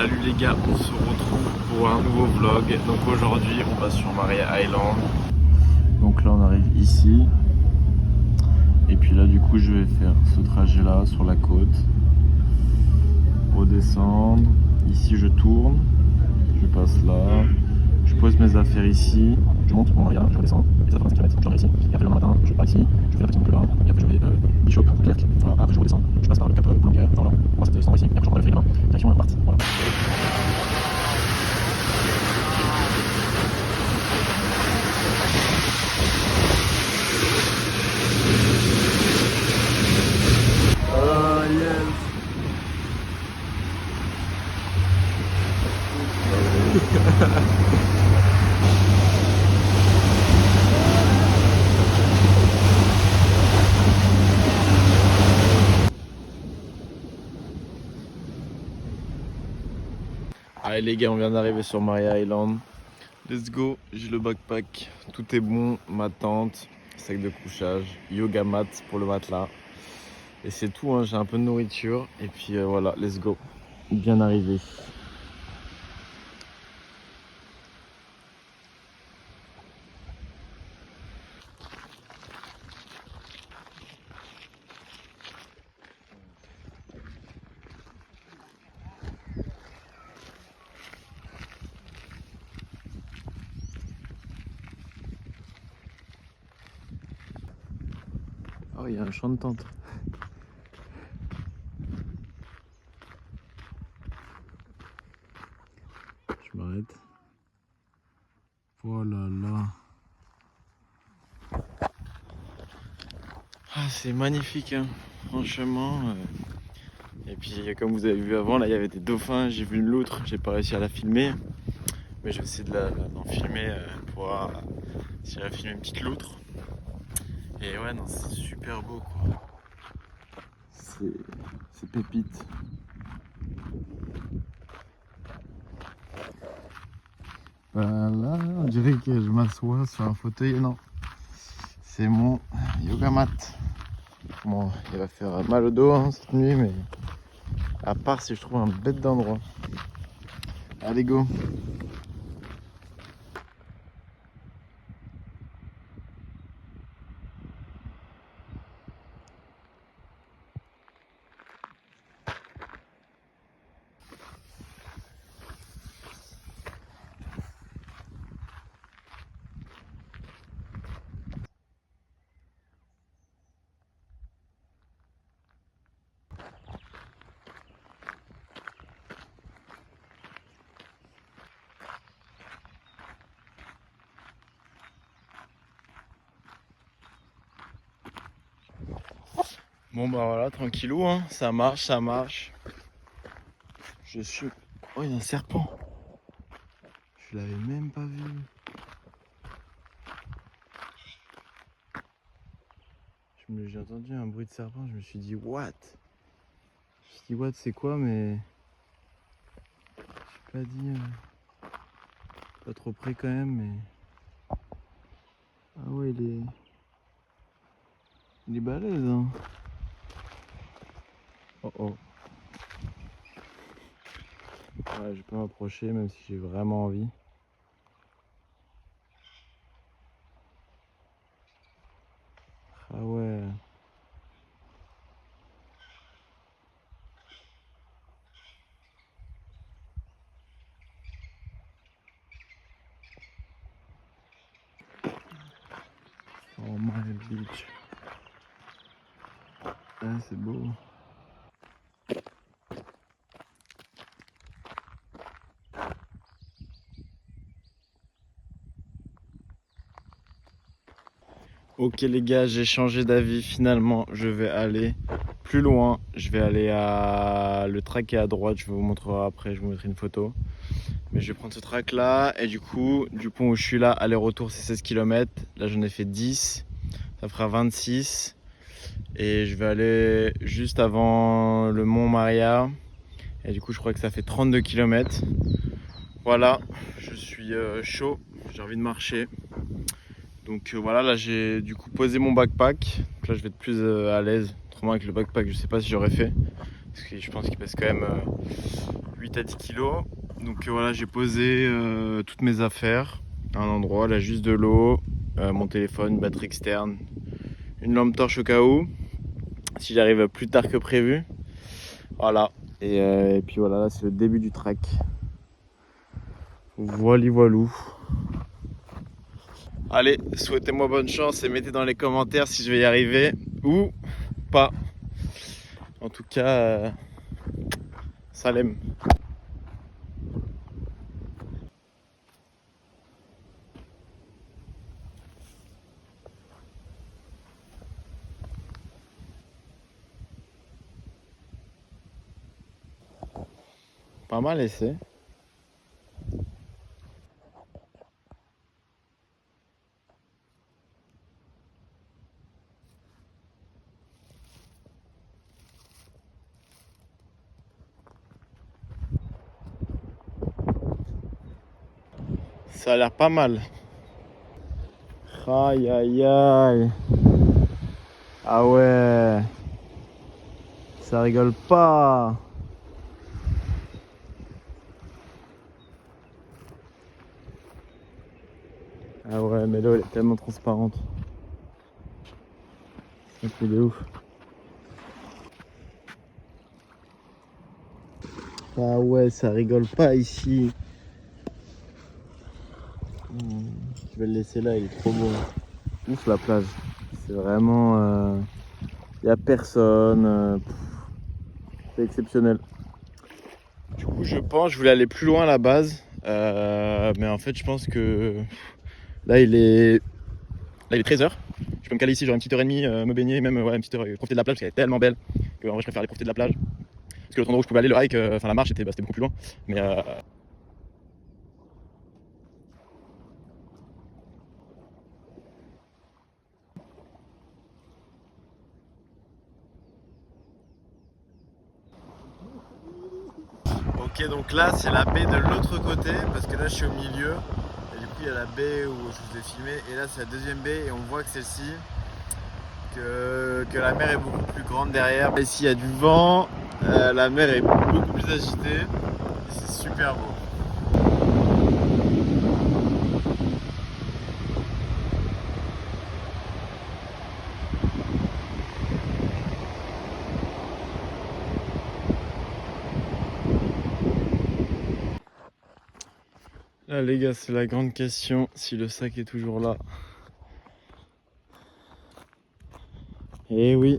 Salut les gars, on se retrouve pour un nouveau vlog. Donc aujourd'hui on va sur Maria Island. Donc là on arrive ici. Et puis là du coup je vais faire ce trajet là sur la côte. Redescendre. Ici je tourne. Je passe là. Je pose mes affaires ici. Je monte pour Maria, je redescends. Et ça fait 25 km, je reviens ici. Et après le matin je pars ici. Je fais la petite boucle là. Et après je vais Bishop, Clerc. Voilà, après je redescends. Je passe par le cap Boulonguer. Enfin là, on voit cet endroit ici. Et après je prends le ferry demain. Direction Marthe. Voilà. Ah yes. Allez les gars, on vient d'arriver sur Maria Island. Let's go, j'ai le backpack, tout est bon, ma tente, sac de couchage, yoga mat pour le matelas. Et c'est tout, hein, j'ai un peu de nourriture. Et puis voilà, let's go. Bien arrivé. Oh, il y a un champ de tente. Je m'arrête. Oh là là. Ah, c'est magnifique, hein. Franchement. Et puis, comme vous avez vu avant, là, il y avait des dauphins. J'ai vu une loutre. J'ai pas réussi à la filmer. Mais je vais essayer d'en filmer pour voir si elle a filmé une petite loutre. Et ouais, non, c'est super beau, quoi. C'est pépite. Voilà, on dirait que je m'assois sur un fauteuil. Non, c'est mon yoga mat. Bon, il va faire mal au dos hein, cette nuit, mais à part si je trouve un bête d'endroit. Allez, go! Bon bah voilà, tranquillou, hein. Ça marche, ça marche. Je suis... Oh, il y a un serpent. Je l'avais même pas vu. J'ai entendu un bruit de serpent, je me suis dit what? Je me suis dit what c'est quoi mais... J'ai pas dit... Pas trop près quand même mais... Ah ouais il est balèze hein. Oh oh. Ouais, je peux m'approcher même si j'ai vraiment envie. Ah ouais. Oh my beach. Ah c'est beau. Ok les gars, j'ai changé d'avis finalement, je vais aller plus loin, je vais aller à le track est à droite, je vous montrerai après, je vous mettrai une photo. Mais je vais prendre ce track là et du coup, du pont où je suis là, aller-retour c'est 16 km, là j'en ai fait 10, ça fera 26 et je vais aller juste avant le mont Maria et du coup je crois que ça fait 32 km. Voilà, je suis chaud, j'ai envie de marcher. Donc voilà, là j'ai du coup posé mon backpack. Donc là je vais être plus à l'aise. Autrement avec le backpack je sais pas si j'aurais fait. Parce que je pense qu'il pèse quand même 8 à 10 kilos. Donc voilà, j'ai posé toutes mes affaires à un endroit. Là, juste de l'eau, mon téléphone, une batterie externe, une lampe torche au cas où, si j'arrive plus tard que prévu. Voilà. Et puis voilà, là, c'est le début du trek. Voili voilou. Allez, souhaitez-moi bonne chance et mettez dans les commentaires si je vais y arriver ou pas. En tout cas, Salem. Pas mal essayé. Ça a l'air pas mal. Aïe aïe aïe. Ah ouais. Ça rigole pas. Ah ouais, mais l'eau elle est tellement transparente. C'est un truc de ouf. Ah ouais, ça rigole pas ici. Je vais le laisser là, il est trop beau. Ouf la plage. C'est vraiment... y a personne. C'est exceptionnel. Du coup, je pense, je voulais aller plus loin à la base. Mais en fait, je pense que là, là, il est 13h. Je peux me caler ici, genre une petite heure et demie, me baigner, même ouais, une petite heure, profiter de la plage parce qu'elle est tellement belle que en vrai, je préfère aller profiter de la plage. Parce que l'autre endroit où je pouvais aller, le hike, enfin la marche, c'était beaucoup plus loin. Mais ok, donc là, c'est la baie de l'autre côté parce que là, je suis au milieu. Et du coup, il y a la baie où je vous ai filmé. Et là, c'est la deuxième baie et on voit que celle-ci, que la mer est beaucoup plus grande derrière. Ici, il y a du vent, la mer est beaucoup plus agitée. Et c'est super beau. Là les gars, c'est la grande question, si le sac est toujours là. Eh oui,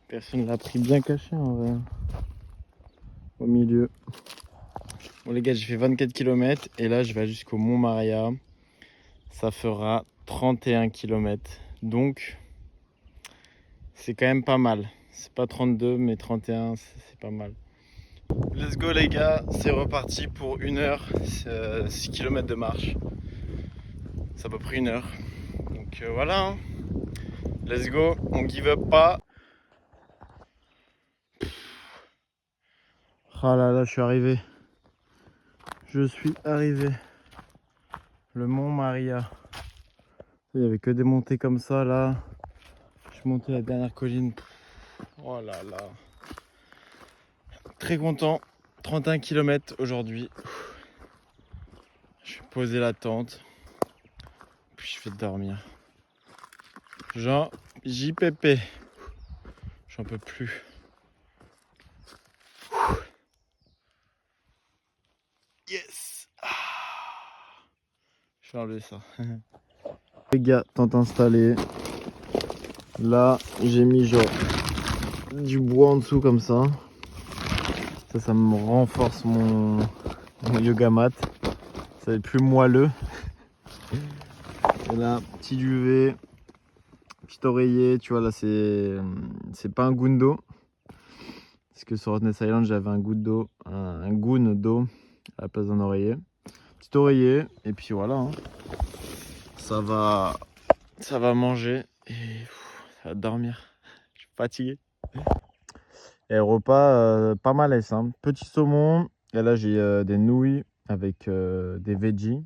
personne l'a pris bien caché en vrai. Au milieu. Bon les gars, j'ai fait 24 km et là je vais jusqu'au Mont Maria. Ça fera 31 km. Donc c'est quand même pas mal. C'est pas 32 mais 31, c'est pas mal. Let's go les gars, c'est reparti pour 1 heure, 6 km de marche. C'est à peu près 1 heure. Donc voilà, hein. Let's go, on give up pas. Ah là là, je suis arrivé. Je suis arrivé. Le Mont Maria. Il n'y avait que des montées comme ça là. Je suis monté la dernière colline. Oh là là. Très content. 31 km aujourd'hui. Je vais poser la tente. Puis je vais dormir. Jean JPP. J'en peux plus. Yes. Je vais enlever ça. Les gars, tente installée. Là, j'ai mis genre du bois en dessous comme ça. Ça me renforce mon yoga mat. Ça va être plus moelleux. Et là, petit duvet, petit oreiller. Tu vois, là, c'est pas un gundo. Parce que sur Rottnest Island, j'avais un goût d'eau, un goon d'eau à la place d'un oreiller. Petit oreiller, et puis voilà. Hein. Ça va manger et ça va dormir. Je suis fatigué. Et repas pas mal simple. Petit saumon. Et là j'ai des nouilles avec des veggies.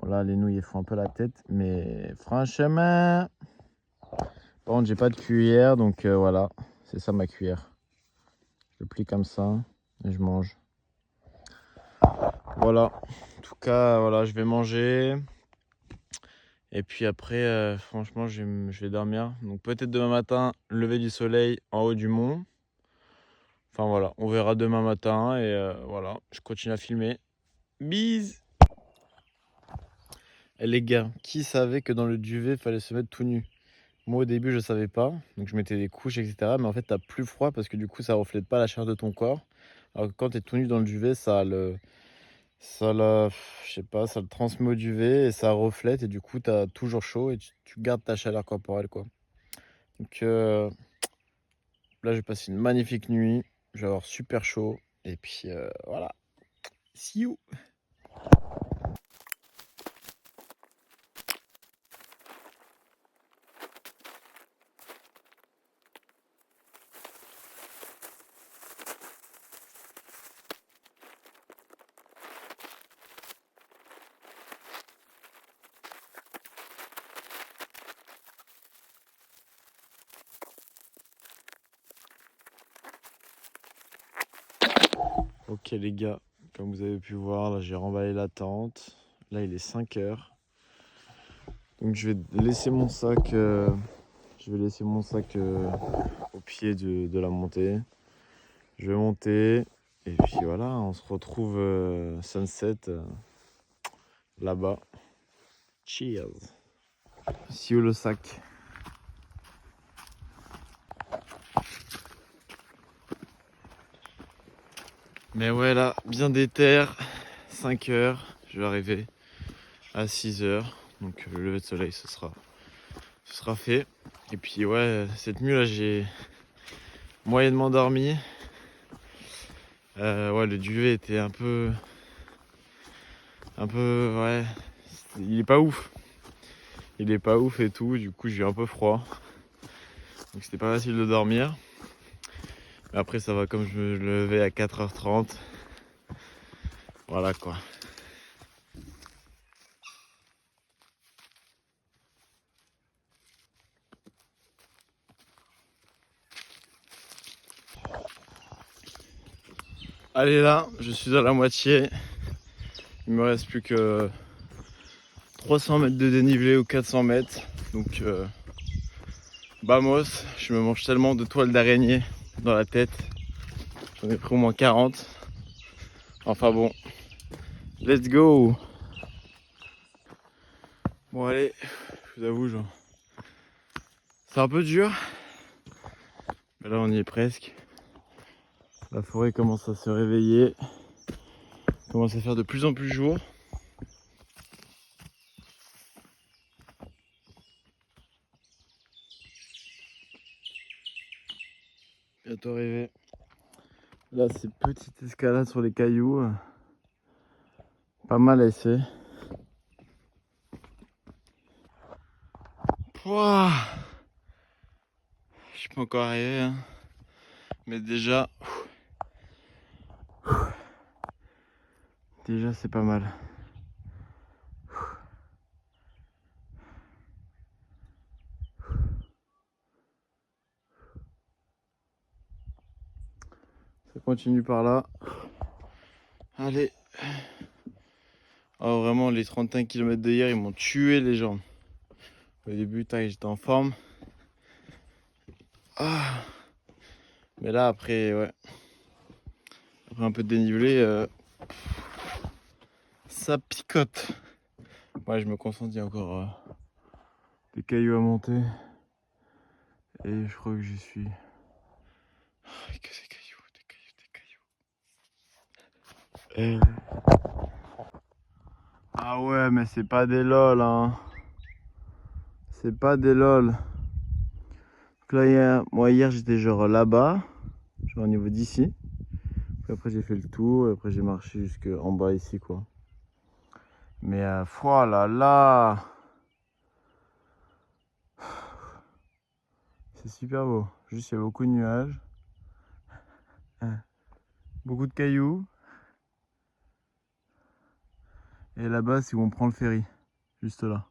Voilà, les nouilles elles font un peu la tête. Mais franchement. Par contre j'ai pas de cuillère. Donc voilà. C'est ça ma cuillère. le plie comme ça et je mange. Voilà. En tout cas, voilà, je vais manger. Et puis après, franchement, je vais dormir. Donc peut-être demain matin, lever du soleil en haut du mont. Enfin voilà, on verra demain matin. Et voilà, je continue à filmer. Bise! Et les gars, qui savait que dans le duvet, il fallait se mettre tout nu? Moi au début, je savais pas. Donc je mettais des couches, etc. Mais en fait, t'as plus froid parce que du coup, ça reflète pas la chaleur de ton corps. Alors que quand t'es tout nu dans le duvet, je sais pas, ça le transmet au duvet et ça reflète et du coup t'as toujours chaud et tu gardes ta chaleur corporelle quoi. Donc là j'ai passé une magnifique nuit, je vais avoir super chaud et puis voilà. See you. Ok les gars, comme vous avez pu voir, là j'ai remballé la tente. Là il est 5 heures. Donc je vais laisser mon sac, au pied de la montée. Je vais monter et puis voilà, on se retrouve sunset là-bas. Cheers. See you le sac. Mais ouais là, bien déter, 5 heures, je vais arriver à 6 heures. Donc le lever de soleil ce sera fait. Et puis ouais, cette nuit là j'ai moyennement dormi. Ouais, le duvet était un peu ouais, il est pas ouf. Il est pas ouf et tout, du coup j'ai eu un peu froid. Donc c'était pas facile de dormir. Mais après ça va, comme je me levais à 4h30. Voilà quoi. Allez là, je suis à la moitié. Il me reste plus que 300 mètres de dénivelé ou 400 mètres. Donc vamos, je me mange tellement de toiles d'araignée dans la tête. J'en ai pris au moins 40. Enfin bon, let's go. Bon allez, je vous avoue, c'est un peu dur. Mais là on y est presque. La forêt commence à se réveiller. Commence à faire de plus en plus jour. Bientôt arrivé. Là c'est petite escalade sur les cailloux. Pas mal à essayer. Pouah, je suis pas encore arrivé, hein. Mais déjà c'est pas mal. Ça continue par là. Allez. Oh vraiment, les 35 km de hier ils m'ont tué les jambes. Au début j'étais en forme. Ah. Mais là après ouais, après un peu de dénivelé, ça picote. Ouais, je me concentre, il y a encore des cailloux à monter. Et je crois que j'y suis. Ah, que des cailloux, des cailloux. Ah ouais, mais c'est pas des lol, hein. C'est pas des lol. Donc là, moi hier j'étais genre là-bas, genre au niveau d'ici. Puis après j'ai fait le tour, et après j'ai marché jusqu'en bas ici quoi. Mais voilà là, c'est super beau. Juste il y a beaucoup de nuages, beaucoup de cailloux. Et là-bas c'est où on prend le ferry, juste là.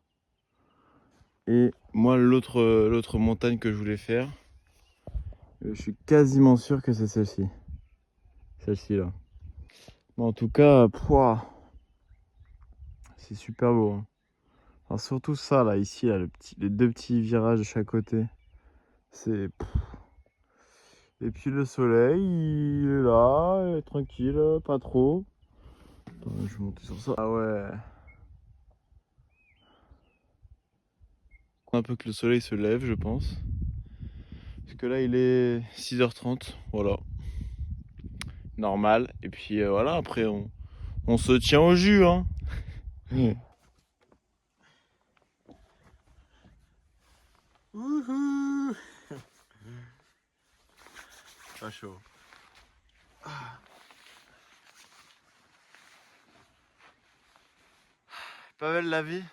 Et moi l'autre montagne que je voulais faire, je suis quasiment sûr que c'est celle-ci. celle-ci là. Mais en tout cas, pouah, c'est super beau. Hein. Enfin, surtout ça là, ici, là, les deux petits virages de chaque côté. C'est. Et puis le soleil, il est là, il est tranquille, pas trop. Attends, je vais monter sur ça. Ah ouais. Un peu que le soleil se lève, je pense. Parce que là, il est 6h30, voilà. Normal. Et puis voilà, après, on se tient au jus, hein. Wouhou. Pas chaud. Pas belle la vie.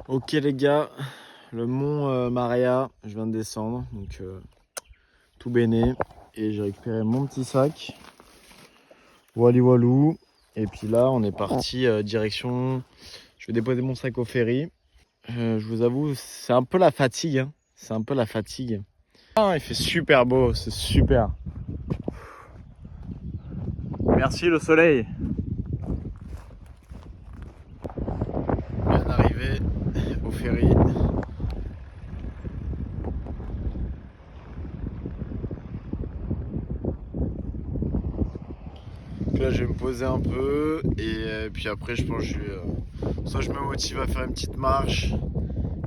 Ok les gars, le mont Maria, je viens de descendre, donc tout béné. Et j'ai récupéré mon petit sac. Wally walou. Et puis là, on est parti direction. Je vais déposer mon sac au ferry. Je vous avoue, c'est un peu la fatigue. Hein. C'est un peu la fatigue. Ah, il fait super beau, c'est super. Merci le soleil. On vient d'arriver au ferry. Donc là, je vais me poser un peu et puis après, je pense que je vais. Soit je me motive à faire une petite marche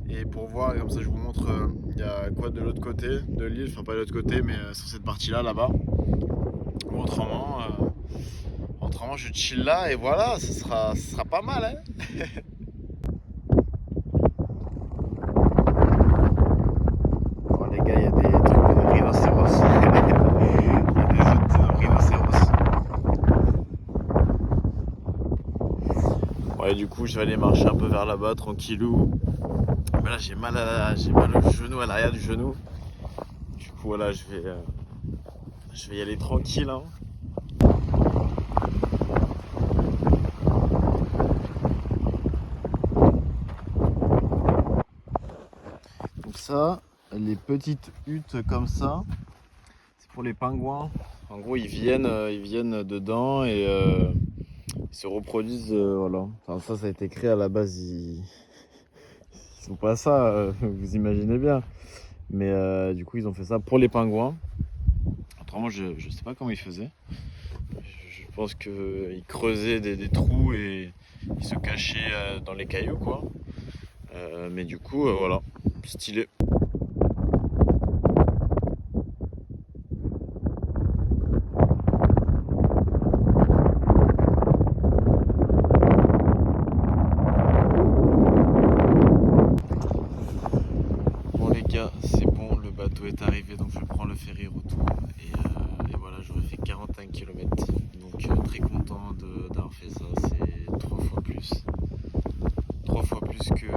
et pour voir, comme ça, je vous montre il y a quoi de l'autre côté de l'île, enfin pas de l'autre côté, mais sur cette partie-là, là-bas. Ou autrement, je chill là et voilà, ce sera pas mal, hein. Oh, les gars, il y a des trucs de rhinocéros. Il y a des œufs de rhinocéros. Ouais, du coup, je vais aller marcher un peu vers là-bas, tranquillou. Mais là, j'ai mal au genou, à l'arrière du genou. Du coup, voilà, je vais y aller tranquille. Hein. Donc ça, les petites huttes comme ça, c'est pour les pingouins. En gros, ils viennent dedans et ils se reproduisent. Voilà. Enfin, ça a été créé à la base. Ils sont pas ça, vous imaginez bien. Mais du coup, ils ont fait ça pour les pingouins. Autrement, je sais pas comment ils faisaient. Je pense qu'ils creusaient des trous et ils se cachaient dans les cailloux, quoi. Mais du coup, voilà, stylé. Bon les gars, c'est bon, le bateau est arrivé, donc je prends le ferry retour. Et voilà, j'aurais fait 41 km. Donc très content d'avoir fait ça, c'est 3 fois plus. 3 fois plus que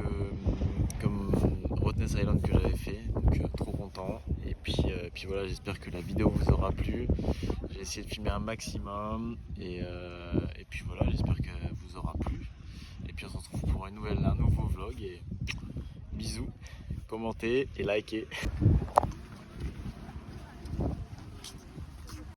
comme Rottnest Island que j'avais fait, donc trop content. Et puis voilà, j'espère que la vidéo vous aura plu. J'ai essayé de filmer un maximum et puis voilà, j'espère qu'elle vous aura plu. Et puis on se retrouve pour un nouveau vlog et bisous, commentez et likez.